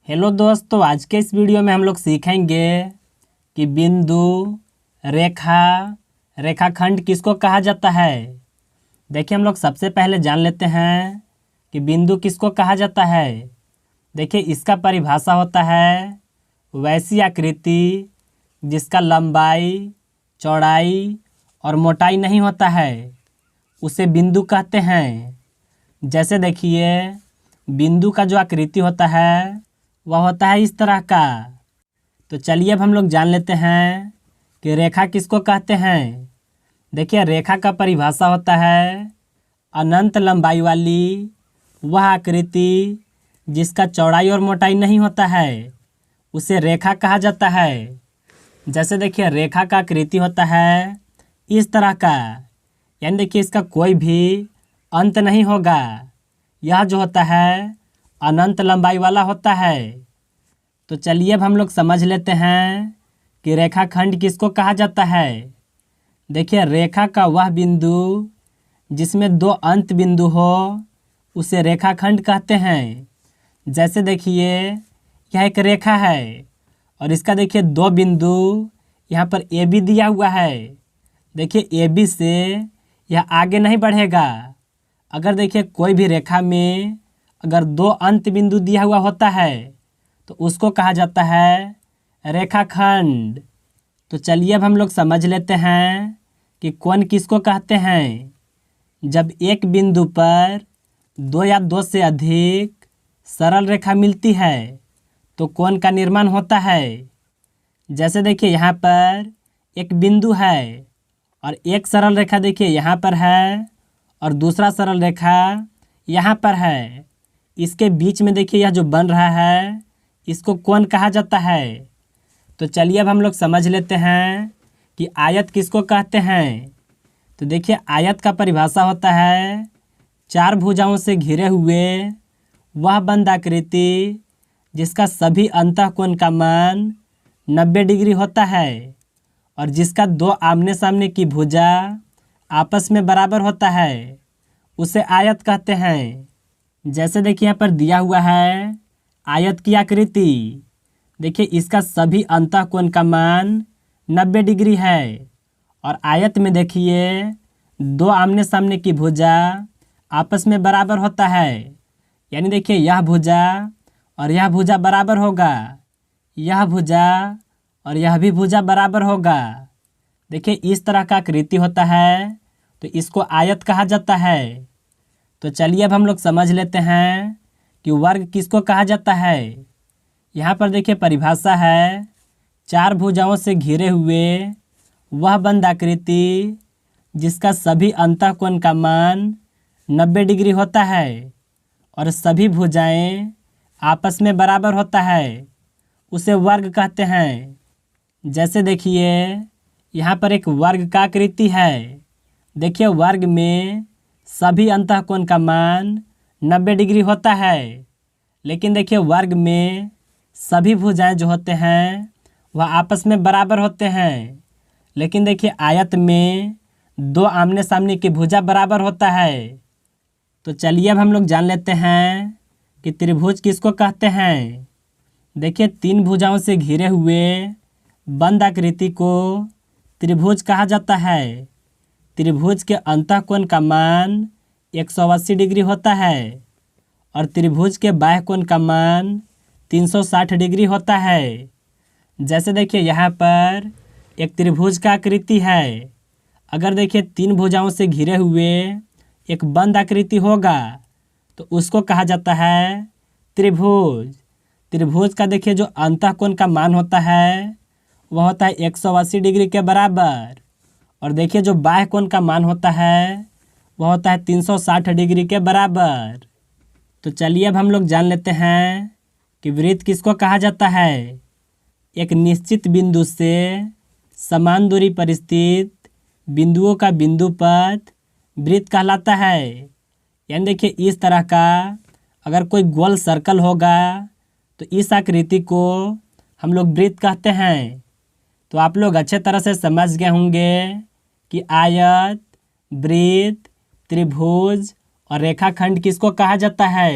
Hello दोस्तों, आज के इस वीडियो में हम लोग सीखेंगे कि बिंदु, रेखा, रेखाखंड किसको कहा जाता है। देखिए, हम लोग सबसे पहले जान लेते हैं कि बिंदु किसको कहा जाता है। देखिए, इसका परिभाषा होता है वैसी आकृति जिसका लंबाई, चौड़ाई और मोटाई नहीं होता है, उसे बिंदु कहते हैं। जैसे देखिए, बिंदु का जो आकृति होता है वह होता है इस तरह का। तो चलिए अब हम लोग जान लेते हैं कि रेखा किसको कहते हैं। देखिए, रेखा का परिभाषा होता है अनंत लंबाई वाली वह आकृति जिसका चौड़ाई और मोटाई नहीं होता है, उसे रेखा कहा जाता है। जैसे देखिए, रेखा का आकृति होता है इस तरह का, यानी देखिए इसका कोई भी अंत नहीं होगा। यह जो होता है अनंत लंबाई वाला होता है। तो चलिए अब हम लोग समझ लेते हैं कि रेखाखंड किसको कहा जाता है। देखिए, रेखा का वह बिंदु जिसमें दो अंत बिंदु हो उसे रेखाखंड कहते हैं। जैसे देखिए, यह एक रेखा है और इसका देखिए दो बिंदु यहाँ पर ए बी दिया हुआ है। देखिए, ए बी से यह आगे नहीं बढ़ेगा। अगर देखिए कोई भी रेखा में अगर दो अंत बिंदु दिया हुआ होता है तो उसको कहा जाता है रेखाखंड। तो चलिए अब हम लोग समझ लेते हैं कि कोण किसको कहते हैं। जब एक बिंदु पर दो या दो से अधिक सरल रेखा मिलती है तो कोण का निर्माण होता है। जैसे देखिए, यहाँ पर एक बिंदु है और एक सरल रेखा देखिए यहाँ पर है और दूसरा सरल रेखा यहाँ पर है। इसके बीच में देखिए यह जो बन रहा है इसको कोण कहा जाता है। तो चलिए अब हम लोग समझ लेते हैं कि आयत किसको कहते हैं। तो देखिए, आयत का परिभाषा होता है चार भुजाओं से घिरे हुए वह बंद आकृति जिसका सभी अंतःकोण का मान 90 डिग्री होता है और जिसका दो आमने सामने की भुजा आपस में बराबर होता है, उसे आयत कहते हैं। जैसे देखिए यहाँ पर दिया हुआ है आयत की आकृति। देखिए, इसका सभी अंतःकोण का मान 90 डिग्री है और आयत में देखिए दो आमने सामने की भुजा आपस में बराबर होता है। यानी देखिए, यह भुजा और यह भुजा बराबर होगा, यह भुजा और यह भी भुजा बराबर होगा। देखिए, इस तरह का आकृति होता है तो इसको आयत कहा जाता है। तो चलिए अब हम लोग समझ लेते हैं कि वर्ग किसको कहा जाता है। यहाँ पर देखिए परिभाषा है चार भुजाओं से घिरे हुए वह बंद आकृति जिसका सभी अंतःकोण का मान 90 डिग्री होता है और सभी भुजाएं आपस में बराबर होता है, उसे वर्ग कहते हैं। जैसे देखिए, यहाँ पर एक वर्ग का आकृति है। देखिए, वर्ग में सभी अंतःकोण का मान 90 डिग्री होता है, लेकिन देखिए वर्ग में सभी भुजाएं जो होते हैं वह आपस में बराबर होते हैं। लेकिन देखिए, आयत में दो आमने सामने की भुजा बराबर होता है। तो चलिए अब हम लोग जान लेते हैं कि त्रिभुज किसको कहते हैं। देखिए, तीन भुजाओं से घिरे हुए बंद आकृति को त्रिभुज कहा जाता है। त्रिभुज के अंतःकोण का मान 180 डिग्री होता है और त्रिभुज के बाह्य कोण का मान 360 डिग्री होता है। जैसे देखिए, यहाँ पर एक त्रिभुज का आकृति है। अगर देखिए तीन भुजाओं से घिरे हुए एक बंद आकृति होगा तो उसको कहा जाता है त्रिभुज। त्रिभुज का देखिए जो अंतःकोण का मान होता है वह होता है 180 डिग्री के बराबर और देखिए जो बाह्य कोण का मान होता है वह होता है 360 डिग्री के बराबर। तो चलिए अब हम लोग जान लेते हैं कि वृत्त किसको कहा जाता है। एक निश्चित बिंदु से समान दूरी पर स्थित बिंदुओं का बिंदुपथ वृत्त कहलाता है। यानी देखिए, इस तरह का अगर कोई गोल सर्कल होगा तो इस आकृति को हम लोग वृत्त कहते हैं। तो आप लोग अच्छे तरह से समझ गए होंगे कि आयत, वृत्त, त्रिभुज और रेखाखंड किसको कहा जाता है।